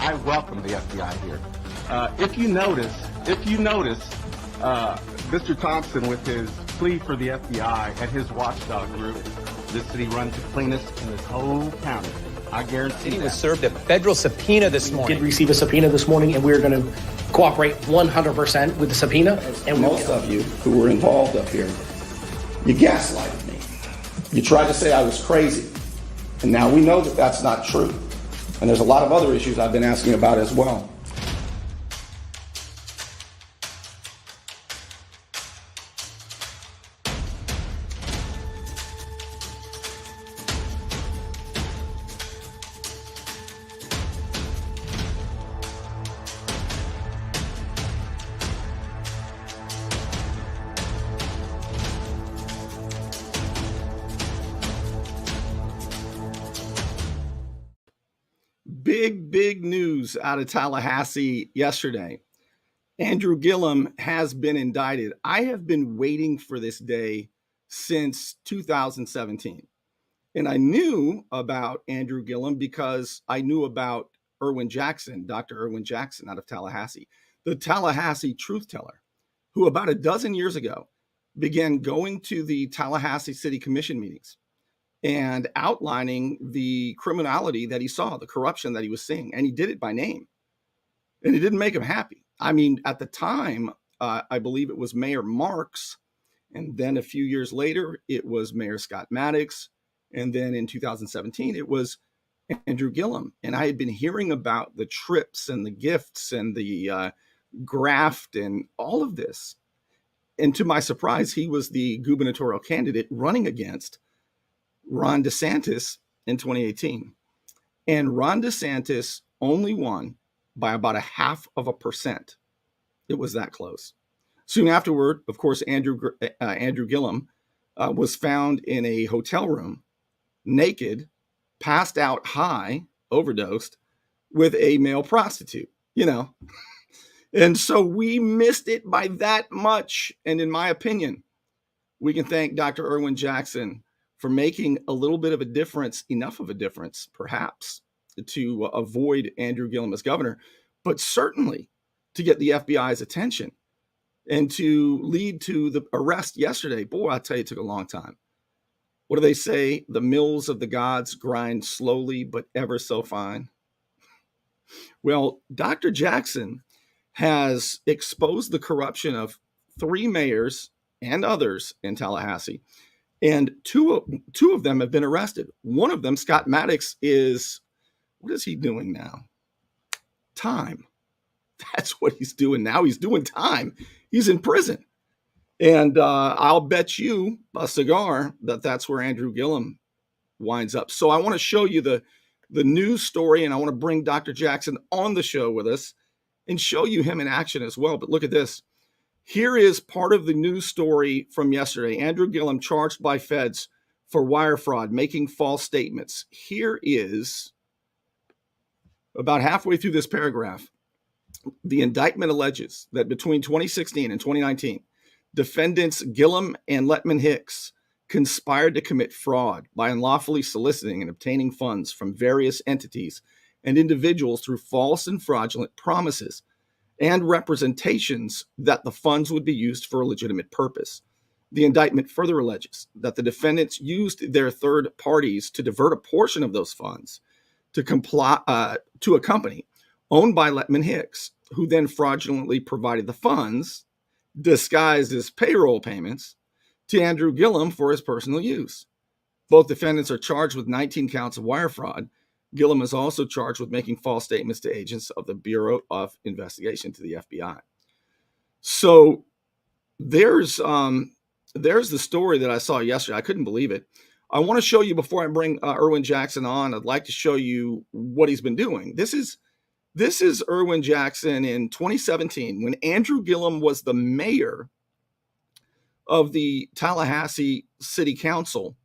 I welcome the FBI here. If you notice, Mr. Thompson, with his plea for the FBI and his watchdog group, this city runs the cleanest in this whole county. I guarantee He that. was served a federal subpoena this We morning. did receive a subpoena this morning, and we're going to cooperate 100% with the subpoena. And Most of you who were involved up here, you gaslighted me. You tried to say I was crazy. And now we know that that's not true. And there's a lot of other issues I've been asking about as well. Big news out of Tallahassee yesterday. Andrew Gillum has been indicted. I have been waiting for this day since 2017. And I knew about Andrew Gillum because I knew about Erwin Jackson, Dr. Erwin Jackson out of Tallahassee, the Tallahassee truth teller, who about a dozen years ago began going to the Tallahassee City Commission meetings and outlining the criminality that he saw, the corruption that he was seeing. And he did it by name. And it didn't make him happy. I mean, at the time, I believe it was Mayor Marks. And then a few years later, it was Mayor Scott Maddox. And then in 2017, it was Andrew Gillum. And I had been hearing about the trips and the gifts and the graft and all of this. And to my surprise, he was the gubernatorial candidate running against Ron DeSantis in 2018. And Ron DeSantis only won by about 0.5%. It was that close. Soon afterward, of course, Andrew Gillum was found in a hotel room, naked, passed out high, overdosed, with a male prostitute, And so we missed it by that much. And in my opinion, we can thank Dr. Erwin Jackson for making a little bit of a difference, enough of a difference, perhaps, to avoid Andrew Gillum as governor, but certainly to get the FBI's attention and to lead to the arrest yesterday. Boy, I tell you, it took a long time. What do they say? The mills of the gods grind slowly, but ever so fine. Well, Dr. Jackson has exposed the corruption of 3 mayors and others in Tallahassee. And two of them have been arrested. One of them, Scott Maddox, what is he doing now? Time. That's what he's doing now. He's doing time. He's in prison. And I'll bet you a cigar that that's where Andrew Gillum winds up. So I want to show you the news story, and I want to bring Dr. Jackson on the show with us and show you him in action as well. But look at this. Here is part of the news story from yesterday. Andrew Gillum charged by feds for wire fraud, making false statements. Here is about halfway through this paragraph. The indictment alleges that between 2016 and 2019, defendants Gillum and Letman Hicks conspired to commit fraud by unlawfully soliciting and obtaining funds from various entities and individuals through false and fraudulent promises and representations that the funds would be used for a legitimate purpose. The indictment further alleges that the defendants used their third parties to divert a portion of those funds to a company owned by Letman Hicks, who then fraudulently provided the funds, disguised as payroll payments, to Andrew Gillum for his personal use. Both defendants are charged with 19 counts of wire fraud. Gillum is also charged with making false statements to agents of the Bureau of Investigation, to the FBI. So there's the story that I saw yesterday. I couldn't believe it. I want to show you, before I bring Erwin Jackson on, I'd like to show you what he's been doing. This is Erwin Jackson in 2017, when Andrew Gillum was the mayor of the Tallahassee City Council.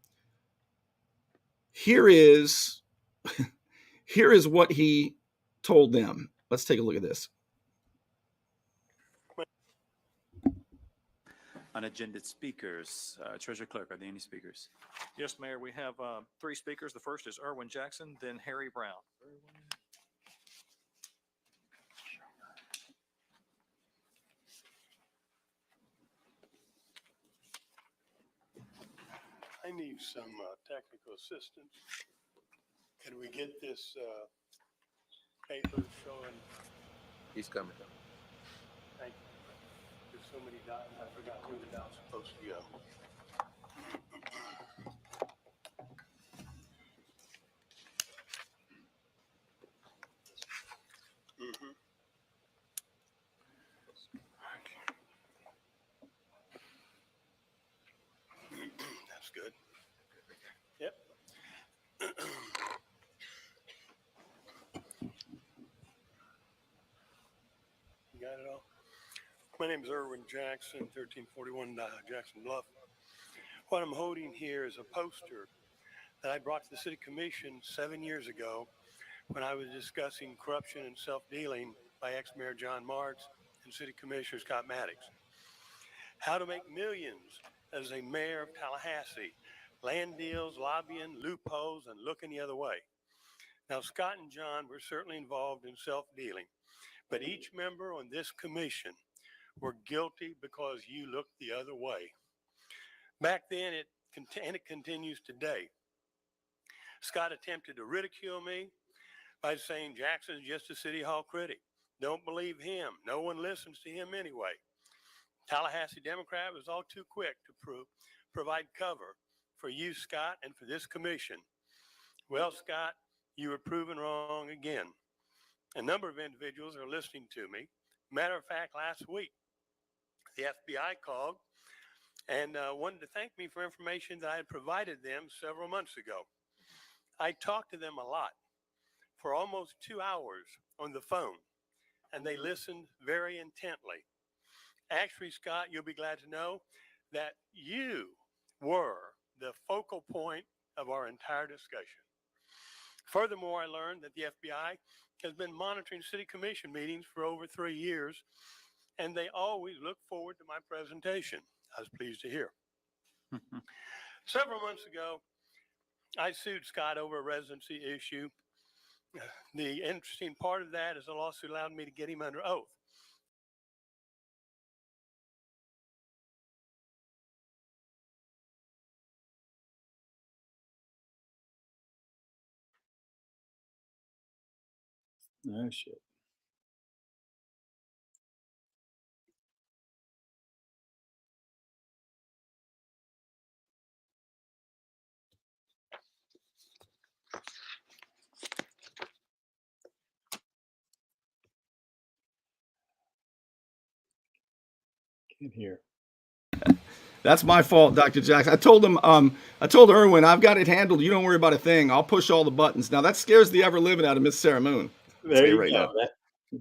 Here is what he told them. Let's take a look at this. Unagended speakers. Treasurer Clerk, are there any speakers? Yes, Mayor, we have 3 speakers. The first is Erwin Jackson, then Harry Brown. I need some technical assistance. Can we get this paper showing? He's coming. Thank you. There's so many dots, I forgot where the dot's supposed to go. Mhm. That's good. Yep. You got it all? My name is Erwin Jackson, 1341 Jackson Bluff. What I'm holding here is a poster that I brought to the City Commission 7 years ago when I was discussing corruption and self-dealing by ex-mayor John Marks and City Commissioner Scott Maddox. How to make millions as a mayor of Tallahassee, land deals, lobbying, loopholes, and looking the other way. Now, Scott and John were certainly involved in self-dealing, but each member on this commission were guilty because you looked the other way. Back then, it continues today. Scott attempted to ridicule me by saying Jackson's just a city hall critic. Don't believe him. No one listens to him anyway. Tallahassee Democrat was all too quick to provide cover for you, Scott, and for this commission. Well, Scott, you were proven wrong again. A number of individuals are listening to me. Matter of fact, last week, the FBI called and wanted to thank me for information that I had provided them several months ago. I talked to them a lot for almost 2 hours on the phone, and they listened very intently. Actually, Scott, you'll be glad to know that you were the focal point of our entire discussion. Furthermore, I learned that the FBI has been monitoring city commission meetings for over 3 years, and they always look forward to my presentation. I was pleased to hear. Several months ago, I sued Scott over a residency issue. The interesting part of that is the lawsuit allowed me to get him under oath. Oh, shit. Can't hear. That's my fault, Dr. Jackson. I told him, I told Erwin, I've got it handled. You don't worry about a thing. I'll push all the buttons. Now that scares the ever living out of Miss Sarah Moon. There you right go. now.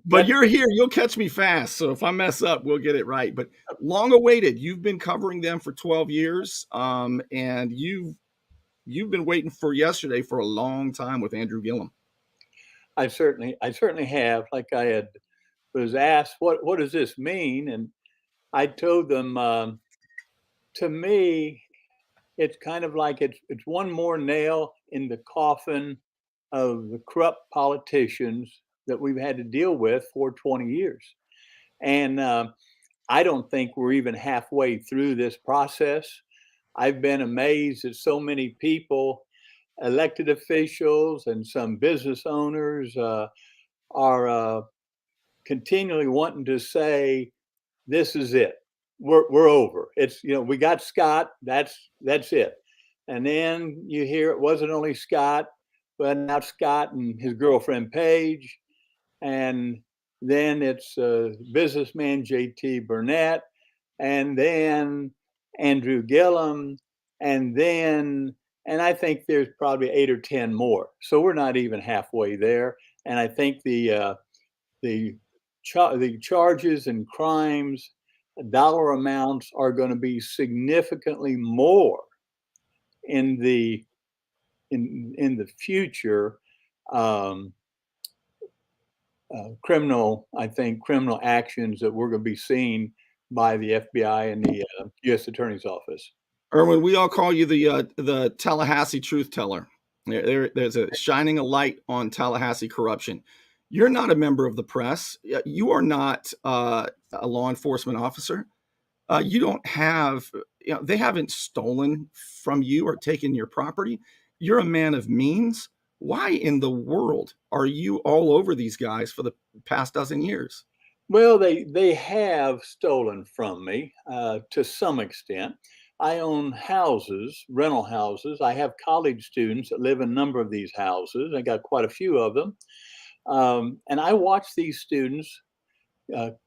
But you're here. You'll catch me fast. So if I mess up, we'll get it right. But long awaited. You've been covering them for 12 years, and you've been waiting for yesterday for a long time with Andrew Gillum. I certainly have. Like I was asked, what does this mean? And I told them, to me, it's kind of like it's one more nail in the coffin of the corrupt politicians that we've had to deal with for 20 years. And I don't think we're even halfway through this process. I've been amazed that so many people, elected officials and some business owners are continually wanting to say, this is it. We're over. It's, we got Scott. That's it. And then you hear it wasn't only Scott, but now Scott and his girlfriend Paige, and then it's businessman JT Burnett, and then Andrew Gillum, and I think there's probably 8 or 10 more. So we're not even halfway there. And I think the charges and crimes, dollar amounts are going to be significantly more in the future. Criminal actions that we're going to be seeing by the FBI and the U.S. Attorney's Office. Erwin, we all call you the Tallahassee truth teller. There's a shining a light on Tallahassee corruption. You're not a member of the press. You are not a law enforcement officer. You don't have they haven't stolen from you or taken your property. You're a man of means. Why in the world are you all over these guys for the past dozen years? Well, they have stolen from me to some extent. I own houses, rental houses. I have college students that live in a number of these houses. I got quite a few of them. And I watch these students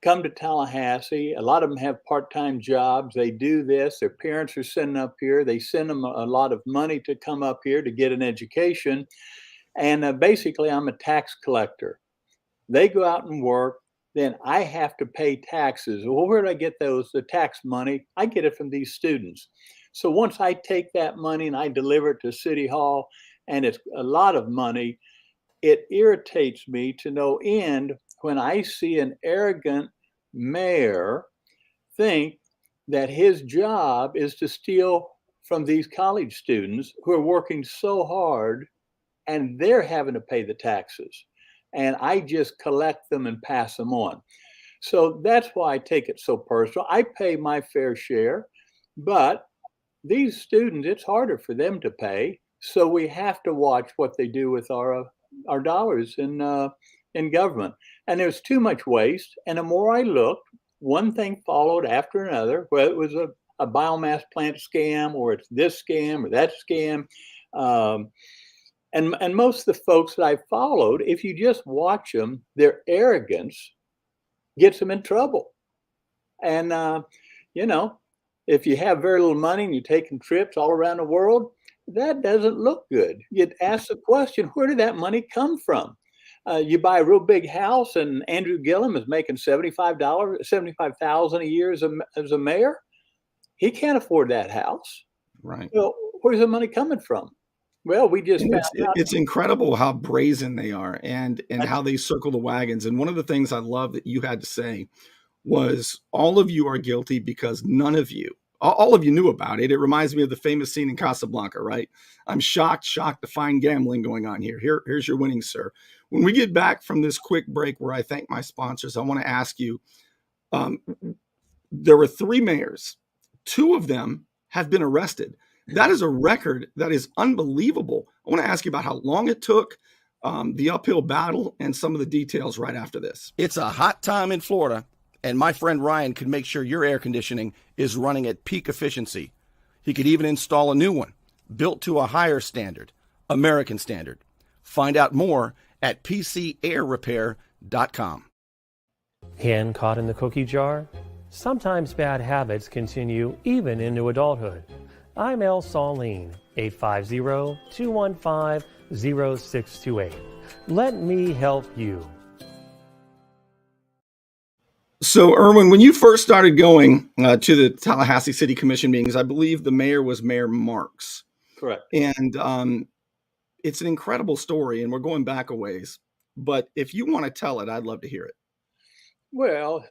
come to Tallahassee. A lot of them have part-time jobs. They do this. Their parents are sending up here. They send them a lot of money to come up here to get an education. And basically, I'm a tax collector. They go out and work. Then I have to pay taxes. Well, where do I get the tax money? I get it from these students. So once I take that money and I deliver it to City Hall, and it's a lot of money, it irritates me to no end when I see an arrogant mayor think that his job is to steal from these college students who are working so hard and they're having to pay the taxes. And I just collect them and pass them on. So that's why I take it so personal. I pay my fair share, but these students, it's harder for them to pay. So we have to watch what they do with our dollars in government. And there's too much waste. And the more I looked, one thing followed after another, whether it was a biomass plant scam or it's this scam or that scam. And most of the folks that I followed, if you just watch them, their arrogance gets them in trouble. And, if you have very little money and you're taking trips all around the world, that doesn't look good. You'd ask the question, where did that money come from? You buy a real big house and Andrew Gillum is making $75,000 a year as a mayor. He can't afford that house. Right. So where's the money coming from? Well, we just found out. It's incredible how brazen they are and how they circle the wagons. And one of the things I love that you had to say was all of you are guilty because none of you, all of you knew about it. It reminds me of the famous scene in Casablanca, right? I'm shocked to find gambling going on here. Here's your winnings, sir. When we get back from this quick break where I thank my sponsors, I want to ask you, there were 3 mayors. 2 of them have been arrested. That is a record that is unbelievable. I want to ask you about how long it took, the uphill battle, and some of the details right after this. It's a hot time in Florida, and my friend Ryan can make sure your air conditioning is running at peak efficiency. He could even install a new one, built to a higher standard, American standard. Find out more at pcairrepair.com. Hand caught in the cookie jar? Sometimes bad habits continue even into adulthood. I'm El Saline, 850-215-0628. Let me help you. So, Erwin, when you first started going to the Tallahassee City Commission meetings, I believe the mayor was Mayor Marks. Correct. And it's an incredible story, and we're going back a ways. But if you want to tell it, I'd love to hear it. Well,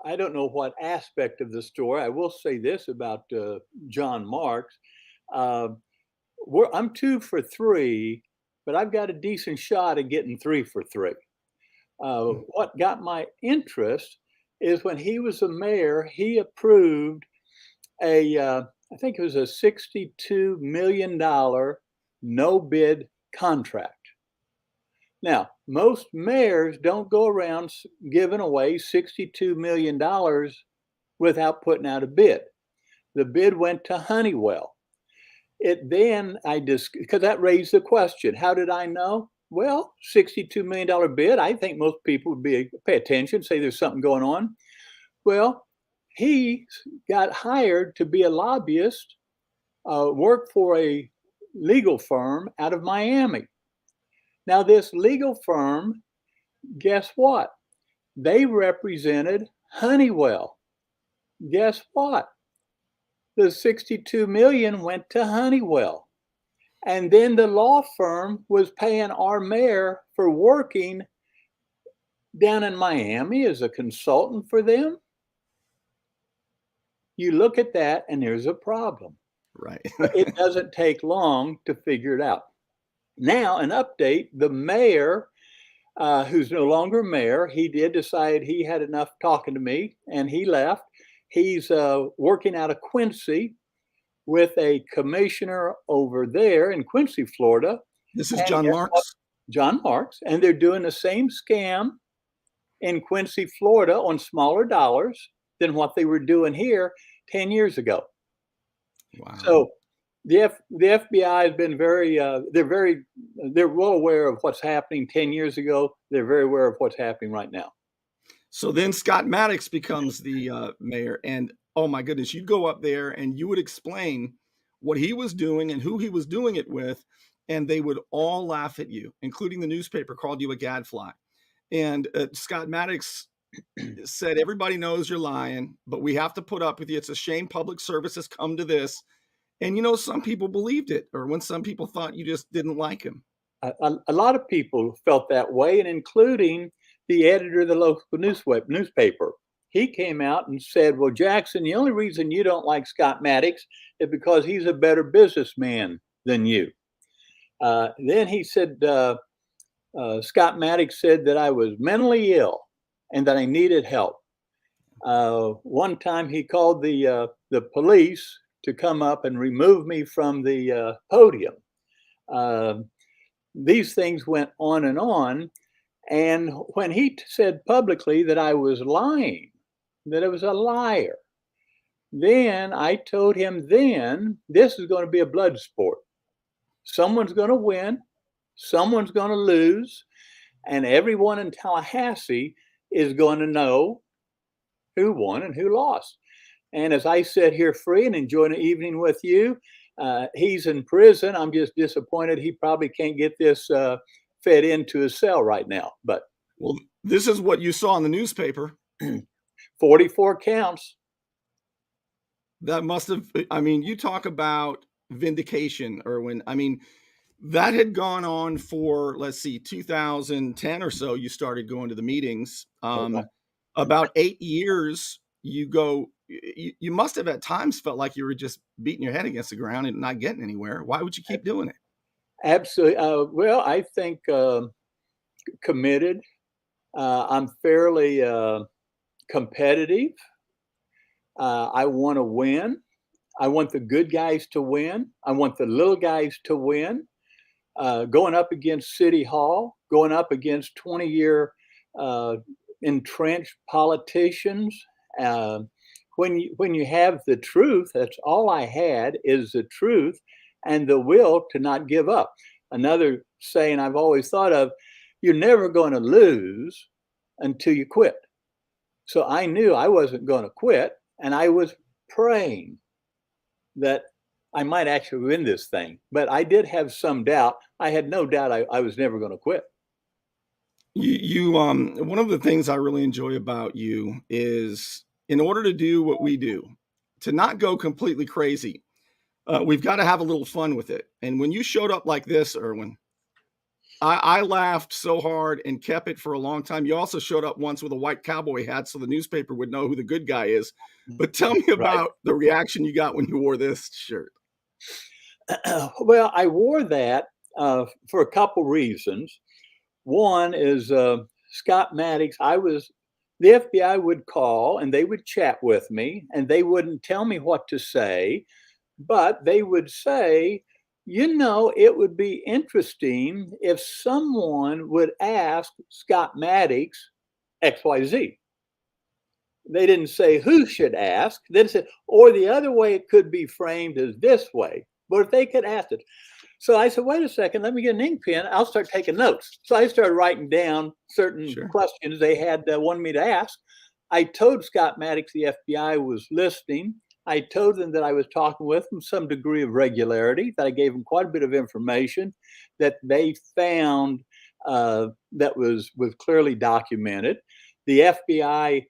I don't know what aspect of the story. I will say this about John Marks. I'm 2 for 3, but I've got a decent shot at getting 3 for 3. What got my interest is when he was a mayor, he approved I think it was a $62 million no bid contract. Now, most mayors don't go around giving away $62 million without putting out a bid. The bid went to Honeywell. Because that raised the question, how did I know? Well, $62 million bid, I think most people would pay attention, say there's something going on. Well, he got hired to be a lobbyist, work for a legal firm out of Miami. Now, this legal firm, guess what? They represented Honeywell. Guess what? The $62 million went to Honeywell. And then the law firm was paying our mayor for working down in Miami as a consultant for them. You look at that and there's a problem. Right. It doesn't take long to figure it out. Now, an update, the mayor, who's no longer mayor, he did decide he had enough talking to me and he left. He's working out of Quincy. with a commissioner over there in Quincy, Florida. This is And John guess what? Marks. John Marks. And they're doing the same scam in Quincy, Florida on smaller dollars than what they were doing here 10 years ago. Wow. So the FBI has been they're well aware of what's happening 10 years ago. They're very aware of what's happening right now. So then Scott Maddox becomes the mayor, and oh my goodness, you'd go up there and you would explain what he was doing and who he was doing it with, and they would all laugh at you, including the newspaper called you a gadfly. And Scott Maddox said, everybody knows you're lying, but we have to put up with you. It's a shame public service has come to this. And, you know, some people believed it, or when some people thought you just didn't like him. A lot of people felt that way, and including the editor of the local newspaper. He came out and said, well, Jackson, the only reason you don't like Scott Maddox is because he's a better businessman than you. Then he said, Scott Maddox said that I was mentally ill and that I needed help. One time he called the police to come up and remove me from the podium. These things went on. And when he said publicly that I was lying, that I was a liar, then I told him, then this is going to be a blood sport. Someone's going to win, someone's going to lose, and everyone in Tallahassee is going to know who won and who lost. And as I sit here free and enjoying the evening with you, he's in prison. I'm just disappointed he probably can't get this fed into his cell right now. But well, this is what you saw in the newspaper. 44 counts. That must have, I mean, you talk about vindication, Erwin. I mean, that had gone on for, let's see, 2010 or so. You started going to the meetings. About 8 years, you must have at times felt like you were just beating your head against the ground and not getting anywhere. Why would you keep doing it? Absolutely. Well, I think committed. I'm fairly competitive. I want to win. I want the good guys to win. I want the little guys to win. Going up against City Hall, going up against 20-year entrenched politicians. When you have the truth, that's all I had is the truth and the will to not give up. Another saying I've always thought of, you're never going to lose until you quit. So I knew I wasn't going to quit, and I was praying that I might actually win this thing. But I did have some doubt. I had no doubt I was never going to quit. You one of the things I really enjoy about you is, in order to do what we do, to not go completely crazy, we've got to have a little fun with it. And when you showed up like this, Erwin, I laughed so hard and kept it for a long time. You also showed up once with a white cowboy hat so the newspaper would know who the good guy is. But tell me about the reaction you got when you wore this shirt. Well, I wore that for a couple reasons. One is Scott Maddox. The FBI would call and they would chat with me, and they wouldn't tell me what to say, but they would say, you know, it would be interesting if someone would ask Scott Maddox XYZ. They didn't say who should ask. They said, or the other way it could be framed as this way, but if they could ask it. So I said, wait a second, let me get an ink pen. I'll start taking notes. So I started writing down certain questions they had wanted me to ask. I told Scott Maddox the FBI was listening. I told them that I was talking with them, some degree of regularity, that I gave them quite a bit of information that they found that was clearly documented. The FBI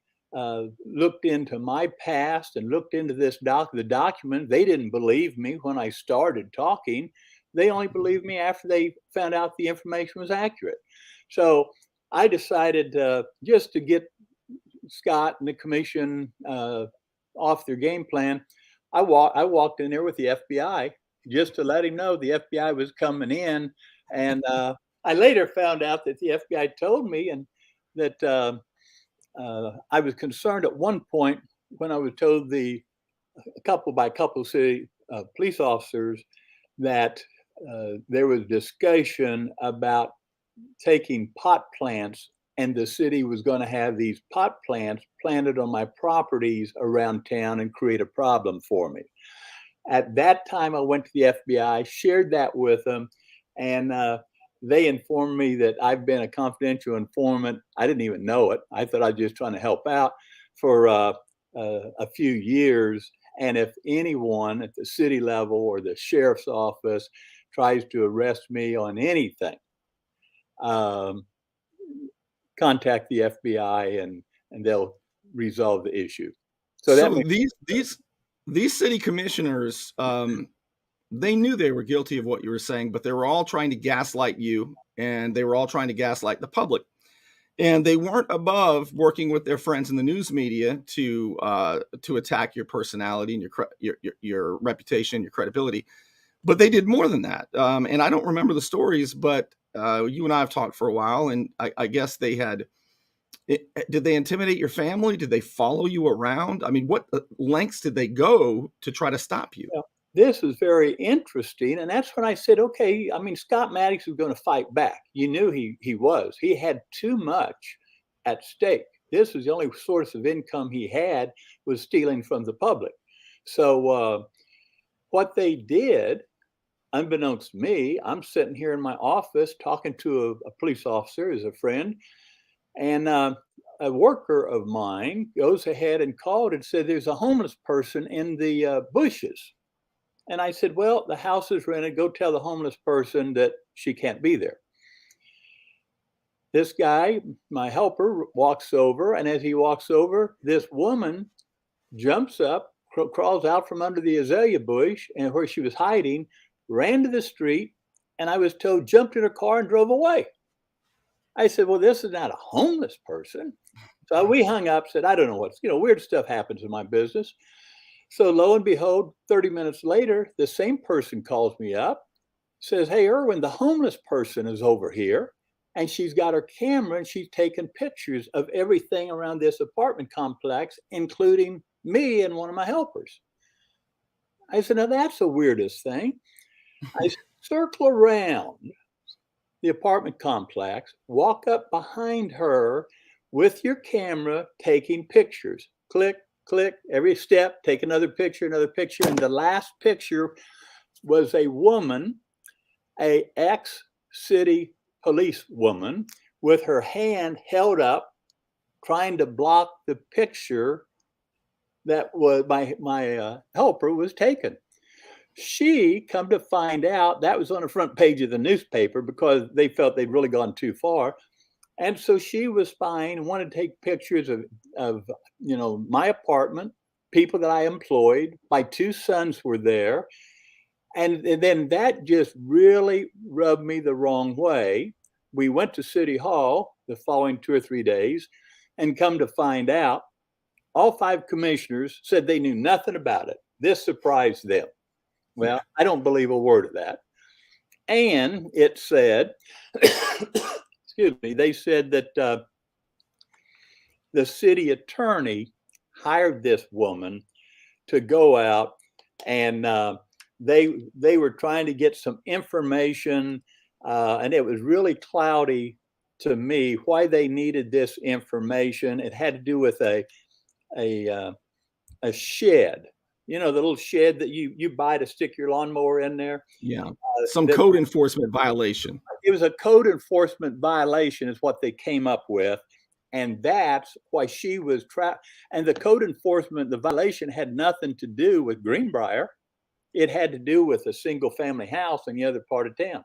looked into my past and looked into the document. They didn't believe me when I started talking. They only believed me after they found out the information was accurate. So I decided just to get Scott and the commission off their game plan. I walked in there with the FBI just to let him know the FBI was coming in. And I later found out that the FBI told me and that I was concerned at one point when I was told the couple by couple city police officers that there was discussion about taking pot plants, and the city was going to have these pot plants planted on my properties around town and create a problem for me. At that time, I went to the FBI, shared that with them, and they informed me that I've been a confidential informant. I didn't even know it. I thought I was just trying to help out for a few years. And if anyone at the city level or the sheriff's office tries to arrest me on anything, contact the FBI and they'll resolve the issue. So these city commissioners, they knew they were guilty of what you were saying, but they were all trying to gaslight you, and they were all trying to gaslight the public. And they weren't above working with their friends in the news media to attack your personality and your reputation, your credibility. But they did more than that. And I don't remember the stories, but you and I have talked for a while, and I guess they had. Did they intimidate your family? Did they follow you around? I mean, what lengths did they go to try to stop you? Well, this is very interesting. And that's when I said, okay, I mean, Scott Maddox was going to fight back. You knew he was. He had too much at stake. This was the only source of income he had, was stealing from the public. So what they did, unbeknownst to me, I'm sitting here in my office talking to a police officer as a friend. And a worker of mine goes ahead and called and said, there's a homeless person in the bushes. And I said, well, the house is rented. Go tell the homeless person that she can't be there. This guy, my helper, walks over. And as he walks over, this woman jumps up, crawls out from under the azalea bush and where she was hiding, ran to the street. And I was told, jumped in her car and drove away. I said, well, this is not a homeless person. So we hung up, said, I don't know what's, weird stuff happens in my business. So lo and behold, 30 minutes later, the same person calls me up, says, hey, Erwin, the homeless person is over here. And she's got her camera and she's taken pictures of everything around this apartment complex, including me and one of my helpers. I said, now that's the weirdest thing. I circle around the apartment complex, walk up behind her with your camera, taking pictures. Click, click, every step, take another picture. And the last picture was a woman, a ex-city police woman, with her hand held up, trying to block the picture that was my helper was taking. She, come to find out, that was on the front page of the newspaper because they felt they'd really gone too far. And so she was spying and wanted to take pictures of my apartment, people that I employed. My two sons were there. And then that just really rubbed me the wrong way. We went to City Hall the following 2 or 3 days, and come to find out, all 5 commissioners said they knew nothing about it. This surprised them. Well, I don't believe a word of that. And it said, excuse me, they said that the city attorney hired this woman to go out, and they were trying to get some information, and it was really cloudy to me why they needed this information. It had to do with a shed. The little shed that you buy to stick your lawnmower in there. Yeah, some code enforcement violation. It was a code enforcement violation is what they came up with. And that's why she was trapped. And the code enforcement, the violation had nothing to do with Greenbrier. It had to do with a single family house in the other part of town.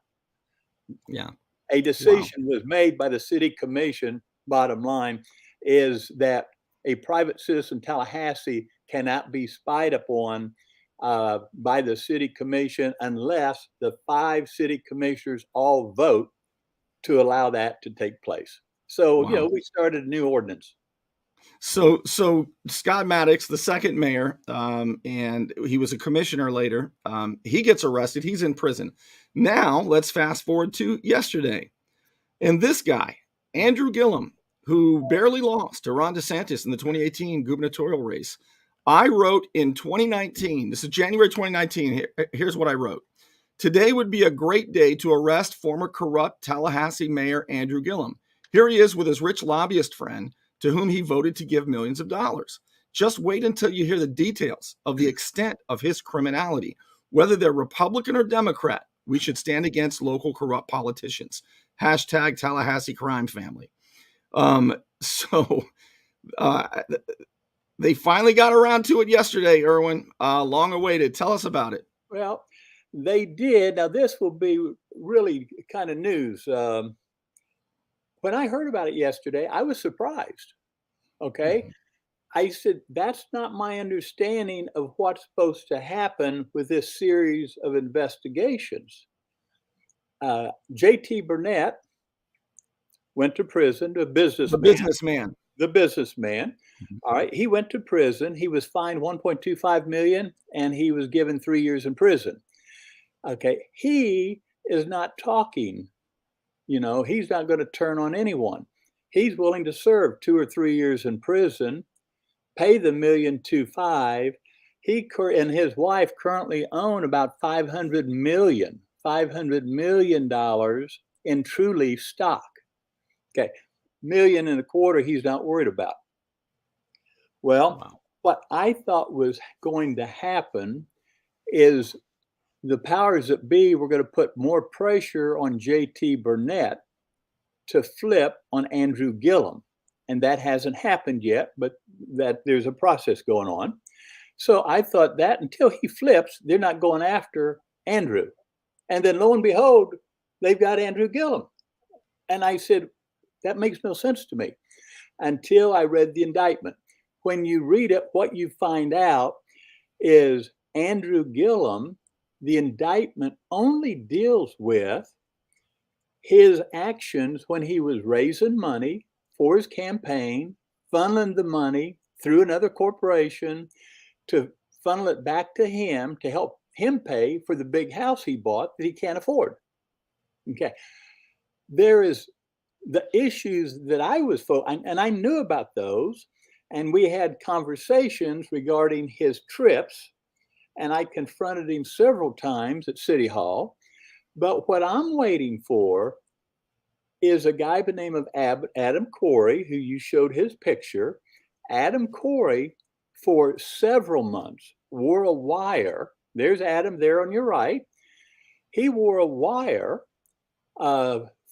Yeah. A decision was made by the city commission, bottom line, is that a private citizen, Tallahassee, cannot be spied upon by the city commission unless the 5 city commissioners all vote to allow that to take place. So, we started a new ordinance. So Scott Maddox, the second mayor, and he was a commissioner later, he gets arrested. He's in prison. Now let's fast forward to yesterday. And this guy, Andrew Gillum, who barely lost to Ron DeSantis in the 2018 gubernatorial race, I wrote in 2019, this is January 2019, here's what I wrote. Today would be a great day to arrest former corrupt Tallahassee Mayor Andrew Gillum. Here he is with his rich lobbyist friend to whom he voted to give millions of dollars. Just wait until you hear the details of the extent of his criminality. Whether they're Republican or Democrat, we should stand against local corrupt politicians. Hashtag Tallahassee crime family. So they finally got around to it yesterday, Erwin. Long awaited. Tell us about it. Well, they did. Now, this will be really kind of news. When I heard about it yesterday, I was surprised. Okay. Mm-hmm. I said, that's not my understanding of what's supposed to happen with this series of investigations. J.T. Burnett went to prison, the businessman. All right. He went to prison. He was fined $1.25 million and he was given 3 years in prison. Okay. He is not talking, he's not going to turn on anyone. He's willing to serve 2 or 3 years in prison, pay the $1.25 million. He and his wife currently own about $500 million in True Leaf stock. Okay. $1.25 million he's not worried about. Well, wow. What I thought was going to happen is the powers that be were going to put more pressure on J.T. Burnett to flip on Andrew Gillum. And that hasn't happened yet, but that there's a process going on. So I thought that until he flips, they're not going after Andrew. And then lo and behold, they've got Andrew Gillum. And I said, that makes no sense to me until I read the indictment. When you read it, what you find out is Andrew Gillum, the indictment only deals with his actions when he was raising money for his campaign, funneling the money through another corporation to funnel it back to him to help him pay for the big house he bought that he can't afford. Okay. There is the issues that I was and I knew about those, and we had conversations regarding his trips, and I confronted him several times at City Hall. But what I'm waiting for is a guy by the name of Adam Corey, who you showed his picture. Adam Corey, for several months, wore a wire. There's Adam there on your right. He wore a wire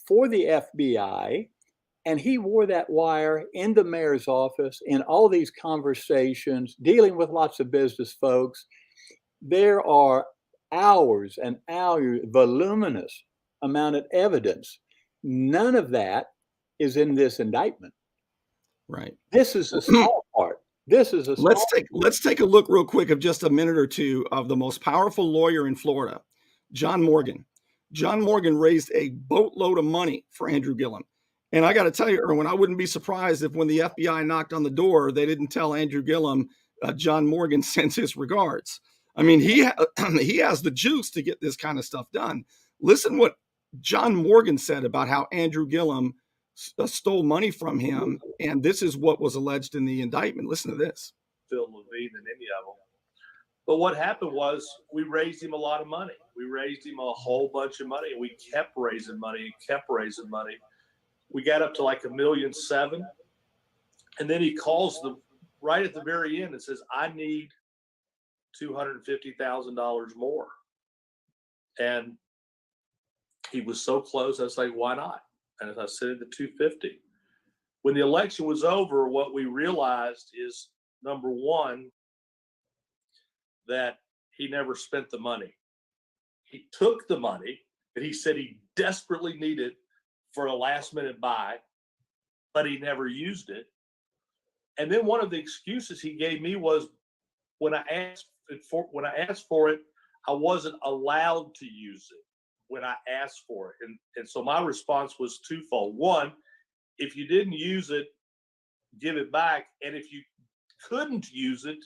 for the FBI, and he wore that wire in the mayor's office in all these conversations, dealing with lots of business folks. There are hours and hours, voluminous amount of evidence. None of that is in this indictment. Right. This is a small part. Let's take a look real quick of just a minute or two of the most powerful lawyer in Florida, John Morgan. John Morgan raised a boatload of money for Andrew Gillum. And I got to tell you, Erwin, I wouldn't be surprised if when the FBI knocked on the door, they didn't tell Andrew Gillum, John Morgan sends his regards. I mean, he has the juice to get this kind of stuff done. Listen what John Morgan said about how Andrew Gillum stole money from him. And this is what was alleged in the indictment. Listen to this. Phil Levine and any of them. But what happened was we raised him a lot of money. We raised him a whole bunch of money, and we kept raising money and kept raising money. We got up to like $1.7 million. And then he calls them right at the very end and says, I need $250,000 more. And he was so close. I was like, why not? And as I said, the 250. When the election was over, what we realized is, number one, that he never spent the money. He took the money that he said he desperately needed for a last minute buy, but he never used it. And then one of the excuses he gave me was when I asked for it, I wasn't allowed to use it when I asked for it. And so my response was twofold. One, if you didn't use it, give it back. And if you couldn't use it,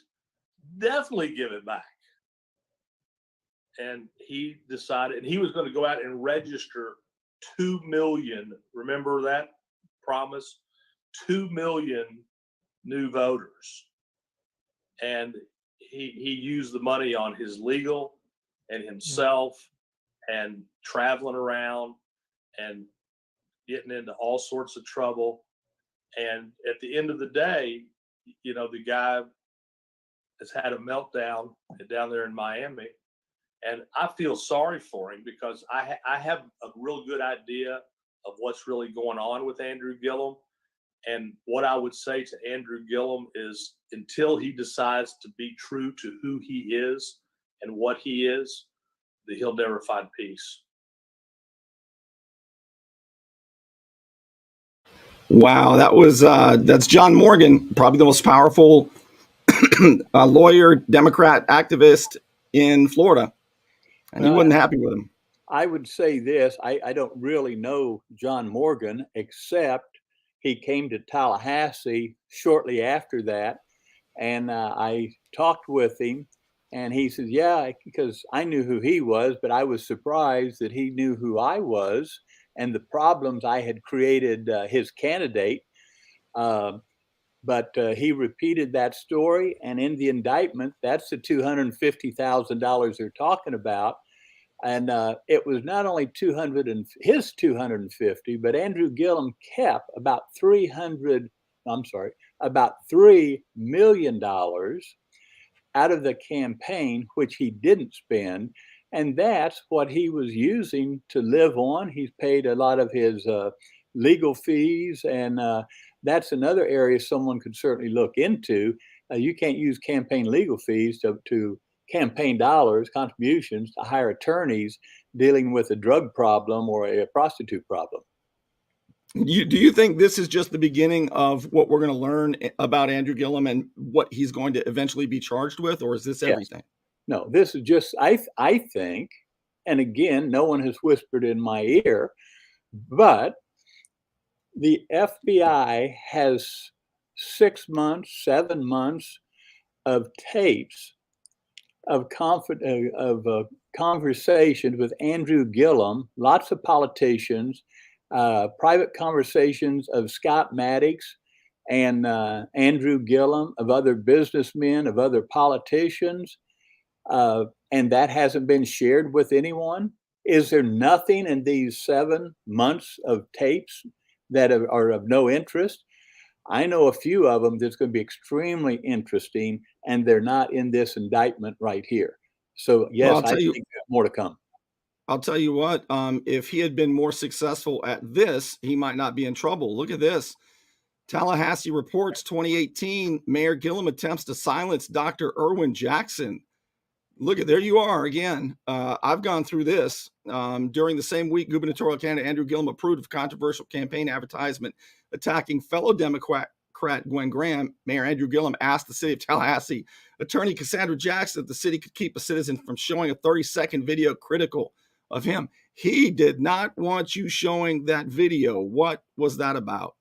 definitely give it back. And he decided, and he was going to go out and register 2 million. Remember that promise? 2 million new voters. and he used the money on his legal and himself and traveling around and getting into all sorts of trouble. And at the end of the day, you know, the guy has had a meltdown down there in Miami. And I feel sorry for him because I have a real good idea of what's really going on with Andrew Gillum. And what I would say to Andrew Gillum is until he decides to be true to who he is and what he is, that he'll never find peace. Wow, that's John Morgan, probably the most powerful lawyer, Democrat activist in Florida, and he wasn't happy with him. I would say this, I don't really know John Morgan, except he came to Tallahassee shortly after that. And I talked with him and he says, yeah, because I knew who he was, but I was surprised that he knew who I was and the problems I had created his candidate. But he repeated that story. And in the indictment, that's the $250,000 they're talking about. And it was not only 250, but Andrew Gillum kept about $3 million out of the campaign, which he didn't spend. And that's what he was using to live on. He's paid a lot of his legal fees. And that's another area someone could certainly look into. You can't use campaign legal fees to campaign dollars, contributions to hire attorneys dealing with a drug problem or a prostitute problem. Do you think this is just the beginning of what we're going to learn about Andrew Gillum and what he's going to eventually be charged with, or is this everything? No, this is just, I think, and again, no one has whispered in my ear, but the FBI has 6 months, 7 months of tapes of conversations with Andrew Gillum, lots of politicians, private conversations of Scott Maddox and Andrew Gillum, of other businessmen, of other politicians, and that hasn't been shared with anyone. Is there nothing in these 7 months of tapes that are of no interest? I know a few of them that's going to be extremely interesting, and they're not in this indictment right here. So yes, Well, I think there's more to come. I'll tell you what, if he had been more successful at this, he might not be in trouble. Look at this. Tallahassee reports 2018, Mayor Gillum attempts to silence Dr. Erwin Jackson. Look at, there you are again. I've gone through this. During the same week, gubernatorial candidate Andrew Gillum approved of controversial campaign advertisement attacking fellow Democrat Gwen Graham. Mayor Andrew Gillum asked the city of Tallahassee attorney Cassandra Jackson that the city could keep a citizen from showing a 30-second video critical of him. He did not want you showing that video. What was that about?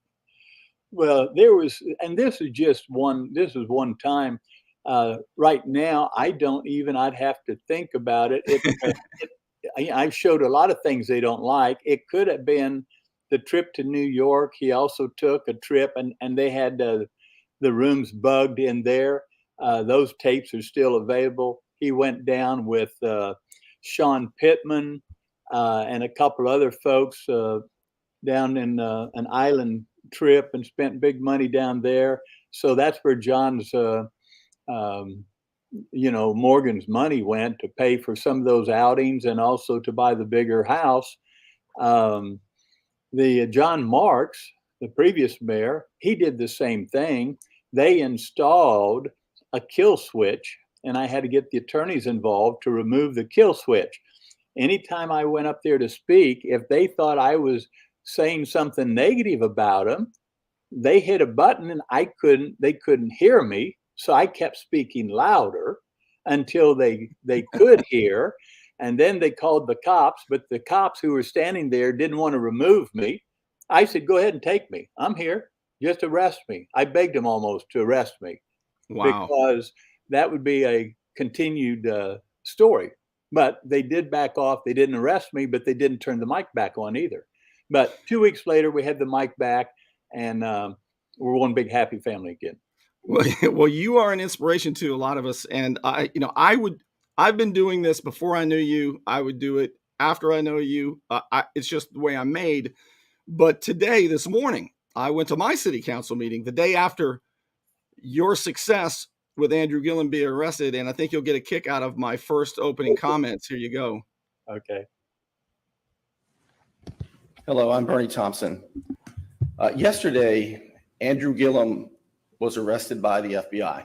Well, there was, and this is one time. Right now, I'd have to think about it. I showed a lot of things they don't like. It could have been the trip to New York. He also took a trip and they had the rooms bugged in there. Those tapes are still available. He went down with Sean Pittman and a couple other folks down in an island trip and spent big money down there. So that's where John's Morgan's money went, to pay for some of those outings and also to buy the bigger house. The John Marks, the previous mayor, he did the same thing. They installed a kill switch, and I had to get the attorneys involved to remove the kill switch. Anytime I went up there to speak, if they thought I was saying something negative about them, they hit a button and they couldn't hear me. So I kept speaking louder until they could hear. And then they called the cops, but the cops who were standing there didn't want to remove me. I said, go ahead and take me. I'm here. Just arrest me. I begged them almost to arrest me. Wow. Because that would be a continued story. But they did back off. They didn't arrest me, but they didn't turn the mic back on either. But 2 weeks later, we had the mic back, and we're one big happy family again. Well, you are an inspiration to a lot of us, and I've been doing this before I knew you. I would do it after I know you. It's just the way I'm made. But today, this morning, I went to my city council meeting the day after your success with Andrew Gillum being arrested, and I think you'll get a kick out of my first opening comments. Here you go. Okay. Hello, I'm Bernie Thompson. Yesterday, Andrew Gillum was arrested by the FBI.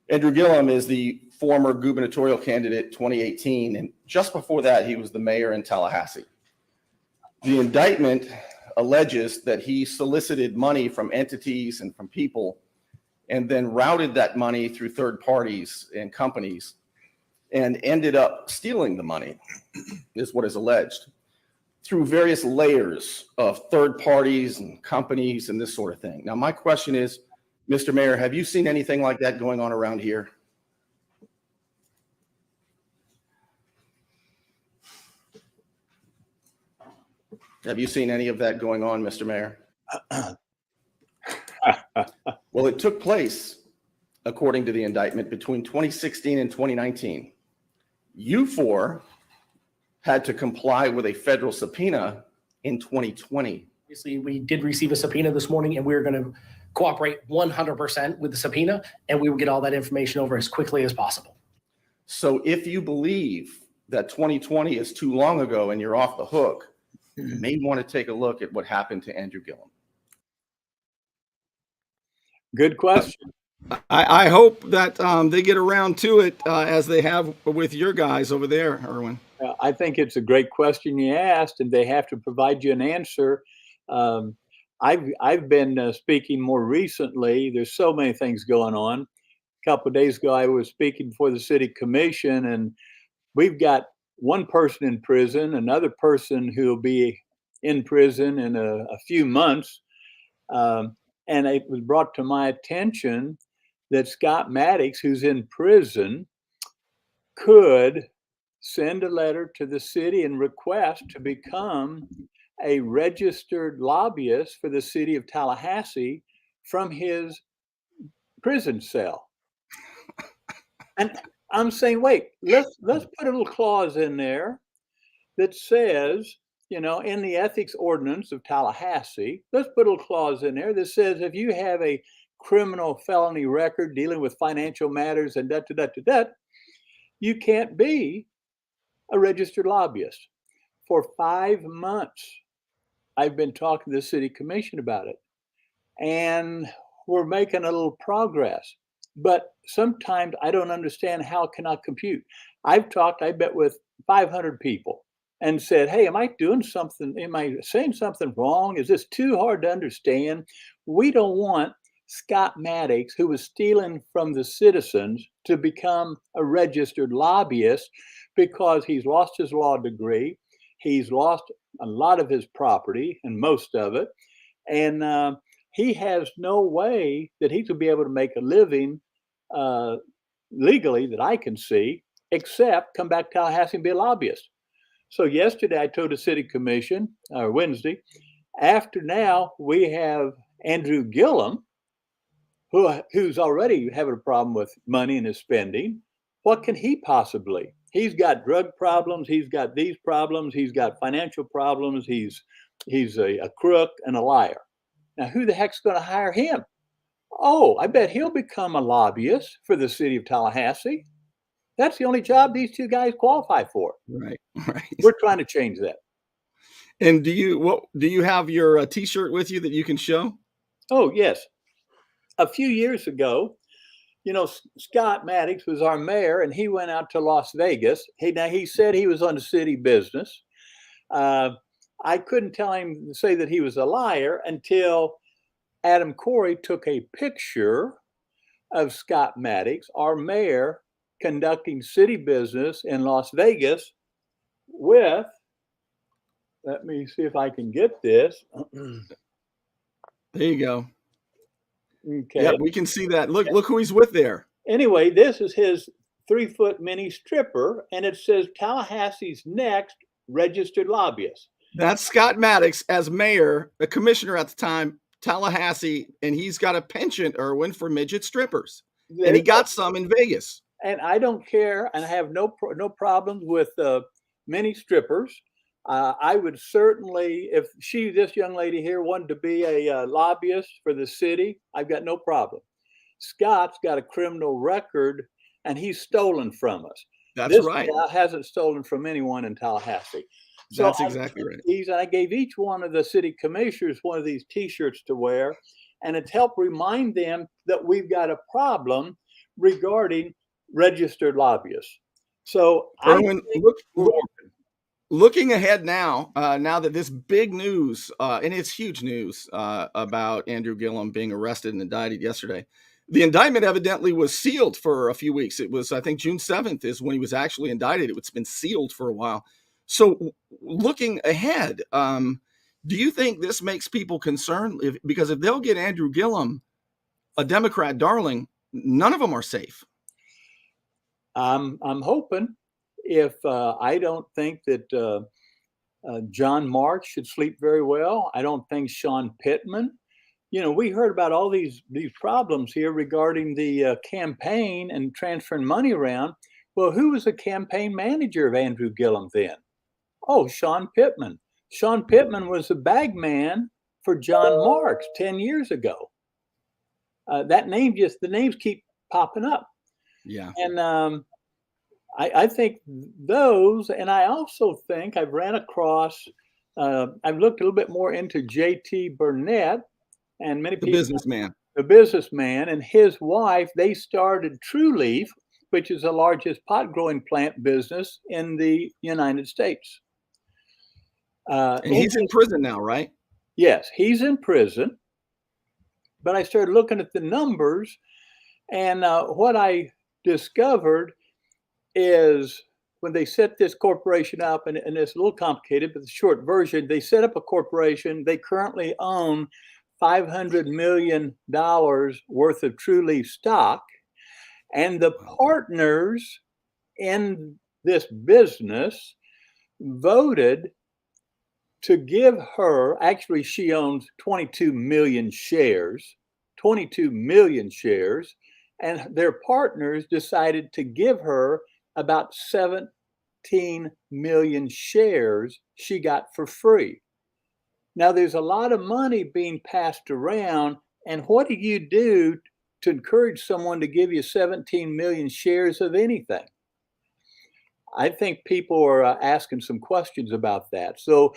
Andrew Gillum is the former gubernatorial candidate 2018, and just before that, he was the mayor in Tallahassee. The indictment alleges that he solicited money from entities and from people and then routed that money through third parties and companies and ended up stealing the money, is what is alleged, through various layers of third parties and companies and this sort of thing. Now, my question is, Mr. Mayor, have you seen anything like that going on around here? Have you seen any of that going on, Mr. Mayor? Well, it took place, according to the indictment, between 2016 and 2019. You four had to comply with a federal subpoena in 2020. Obviously, we did receive a subpoena this morning, and we're going to cooperate 100% with the subpoena, and we will get all that information over as quickly as possible. So if you believe that 2020 is too long ago and you're off the hook, you may want to take a look at what happened to Andrew Gillum. Good question. I hope that they get around to it as they have with your guys over there, Erwin. I think it's a great question you asked, and they have to provide you an answer. I've been speaking more recently. There's so many things going on. A couple of days ago, I was speaking before the city commission, and we've got one person in prison, another person who will be in prison in a few months. And it was brought to my attention that Scott Maddox, who's in prison, could send a letter to the city and request to become a registered lobbyist for the city of Tallahassee from his prison cell. And I'm saying, wait, let's put a little clause in there that says, in the ethics ordinance of Tallahassee, let's put a little clause in there that says if you have a criminal felony record dealing with financial matters and you can't be a registered lobbyist. For 5 months, I've been talking to the city commission about it, and we're making a little progress. But sometimes I don't understand how it cannot compute. I bet with 500 people and said, hey, am I doing something? Am I saying something wrong? Is this too hard to understand? We don't want Scott Maddox, who was stealing from the citizens, to become a registered lobbyist because he's lost his law degree. He's lost a lot of his property and most of it. And he has no way that he could be able to make a living legally that I can see, except come back to Tallahassee and be a lobbyist. So yesterday I told the city commission, or Wednesday, after now we have Andrew Gillum, who's already having a problem with money and his spending. What can he possibly? He's got drug problems. He's got these problems. He's got financial problems. He's a crook and a liar. Now, who the heck's going to hire him? Oh, I bet he'll become a lobbyist for the city of Tallahassee. That's the only job these two guys qualify for. Right. We're trying to change that. And do you have your T-shirt with you that you can show? Oh, yes. A few years ago, Scott Maddox was our mayor, and he went out to Las Vegas. He said he was on the city business. I couldn't tell him to say that he was a liar until Adam Corey took a picture of Scott Maddox, our mayor, conducting city business in Las Vegas with, let me see if I can get this. There you go. Okay. Yeah, we can see that. Look who he's with there. Anyway, this is his 3-foot mini stripper, and it says Tallahassee's next registered lobbyist. That's Scott Maddox as mayor, the commissioner at the time, Tallahassee, and he's got a penchant, Erwin, for midget strippers. And There's he got some in Vegas. and I don't care, and I have no problems with many strippers. I would certainly, if this young lady here wanted to be a lobbyist for the city, I've got no problem. Scott's got a criminal record, and he's stolen from us. That's right. This guy hasn't stolen from anyone in Tallahassee. So That's exactly right. I gave each one of the city commissioners one of these T-shirts to wear, and it's helped remind them that we've got a problem regarding registered lobbyists. So Erwin, looking ahead now, now that this big news, and it's huge news about Andrew Gillum being arrested and indicted yesterday. The indictment evidently was sealed for a few weeks. It was, I think, June 7th is when he was actually indicted. It's been sealed for a while. So looking ahead, do you think this makes people concerned? Because if they'll get Andrew Gillum, a Democrat darling, none of them are safe. I'm hoping. If I don't think that John Marks should sleep very well. I don't think Sean Pittman. We heard about all these problems here regarding the campaign and transferring money around. Well, who was the campaign manager of Andrew Gillum then? Oh, Sean Pittman. Sean Pittman was the bag man for John Marks 10 years ago. The names keep popping up. Yeah. And I think those, and I also think I've ran across, I've looked a little bit more into J.T. Burnett and many people. The businessman and his wife, they started True Leaf, which is the largest pot growing plant business in the United States. And he's in prison now, right? Yes, he's in prison. But I started looking at the numbers, and what I discovered is when they set this corporation up, and it's a little complicated, but the short version, they set up a corporation. They currently own $500 million worth of True Leaf stock. And the partners in this business voted to give her, actually, she owns 22 million shares, and their partners decided to give her about 17 million shares she got for free. Now, there's a lot of money being passed around, and what do you do to encourage someone to give you 17 million shares of anything? I think people are asking some questions about that. So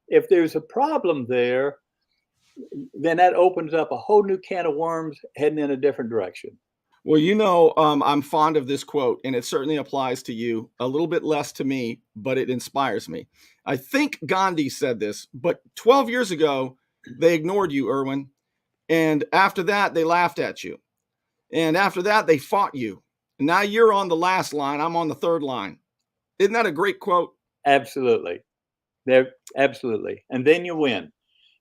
if there's a problem there, then that opens up a whole new can of worms heading in a different direction. Well, I'm fond of this quote, and it certainly applies to you, a little bit less to me, but it inspires me. I think Gandhi said this, but 12 years ago, they ignored you, Erwin. And after that, they laughed at you. And after that, they fought you. And now you're on the last line. I'm on the third line. Isn't that a great quote? Absolutely. Absolutely. And then you win.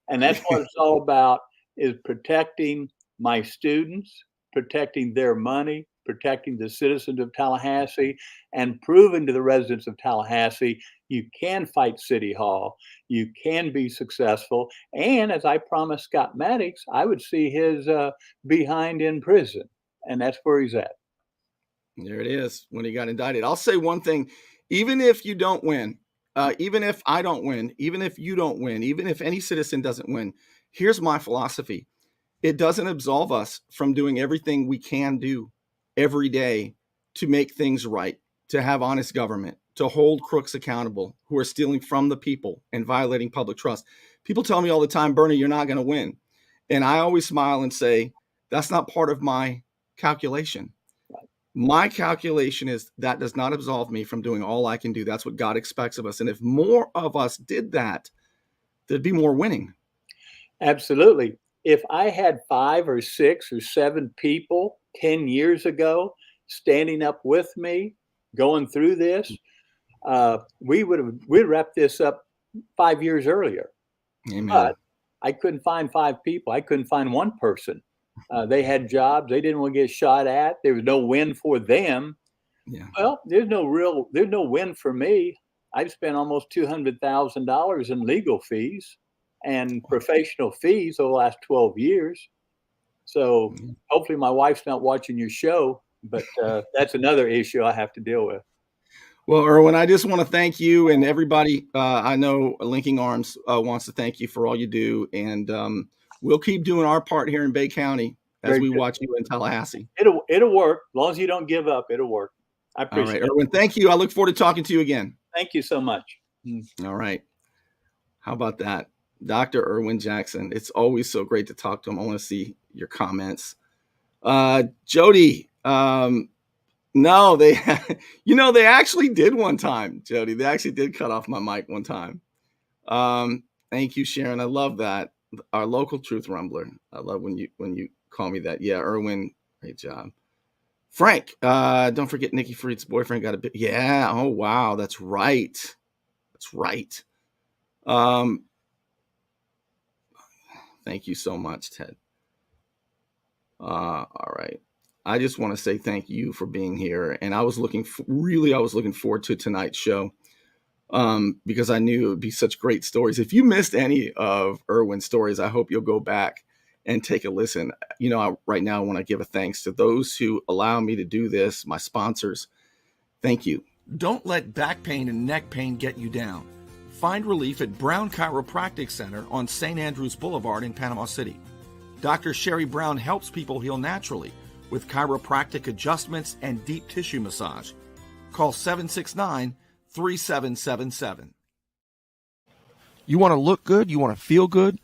And that's what it's all about, is protecting my students, protecting their money, protecting the citizens of Tallahassee, and proving to the residents of Tallahassee you can fight City Hall, you can be successful. And as I promised Scott Maddox, I would see his behind in prison. And that's where he's at. There it is, when he got indicted. I'll say one thing, even if you don't win, even if I don't win, even if you don't win, even if any citizen doesn't win, here's my philosophy. It doesn't absolve us from doing everything we can do every day to make things right, to have honest government, to hold crooks accountable who are stealing from the people and violating public trust. People tell me all the time, Bernie, you're not going to win. And I always smile and say, that's not part of my calculation. My calculation is that does not absolve me from doing all I can do. That's what God expects of us. And if more of us did that, there'd be more winning. Absolutely. If I had 5 or 6 or 7 people 10 years ago standing up with me, going through this, we'd wrap this up 5 years earlier. Amen. But I couldn't find 5 people. I couldn't find one person. They had jobs. They didn't want to get shot at. There was no win for them. Yeah. Well, there's no win for me. I've spent almost $200,000 in legal fees. and professional fees over the last 12 years. So hopefully my wife's not watching your show, but that's another issue I have to deal with. Well, Erwin, I just want to thank you and everybody. I know Linking Arms wants to thank you for all you do. And we'll keep doing our part here in Bay County as Very we good. watch you in Tallahassee. It'll work. As long as you don't give up, it'll work. I All appreciate right, it. Erwin, thank you. I look forward to talking to you again. Thank you so much. All right. How about that? Dr. Erwin Jackson. It's always so great to talk to him. I want to see your comments. Jody, no, they actually did one time, Jody. They actually did cut off my mic one time. Thank you, Sharon. I love that. Our local truth rumbler. I love when you call me that. Yeah, Erwin, great job. Frank, don't forget Nikki Fried's boyfriend got a bit. Yeah. Oh, wow. That's right. That's right. Thank you so much, Ted. All right. I just want to say thank you for being here. And I was looking forward to tonight's show because I knew it would be such great stories. If you missed any of Erwin's stories, I hope you'll go back and take a listen. Right now I want to give a thanks to those who allow me to do this, my sponsors. Thank you. Don't let back pain and neck pain get you down. Find relief at Brown Chiropractic Center on St. Andrews Boulevard in Panama City. Dr. Sherry Brown helps people heal naturally with chiropractic adjustments and deep tissue massage. Call 769-3777. You want to look good? You want to feel good?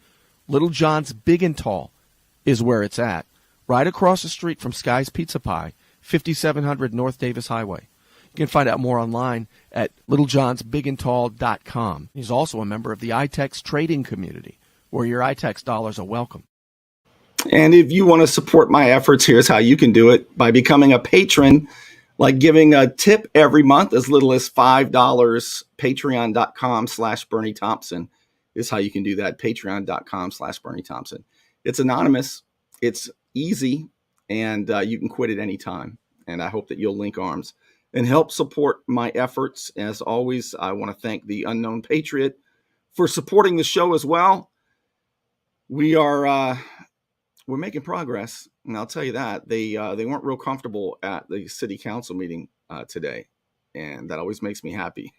Little John's Big and Tall is where it's at. Right across the street from Sky's Pizza Pie, 5700 North Davis Highway. You can find out more online at littlejohnsbigandtall.com. He's also a member of the iTex trading community, where your iTex dollars are welcome. And if you want to support my efforts, here's how you can do it: by becoming a patron, like giving a tip every month as little as $5. Patreon.com/Bernie Thompson is how you can do that. Patreon.com/Bernie Thompson. It's anonymous. It's easy, and you can quit at any time. And I hope that you'll link arms and help support my efforts. As always, I want to thank the Unknown Patriot for supporting the show as well. We're making progress, and I'll tell you that they weren't real comfortable at the city council meeting today, and that always makes me happy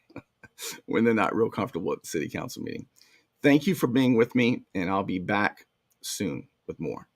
when they're not real comfortable at the city council meeting. Thank you for being with me, and I'll be back soon with more.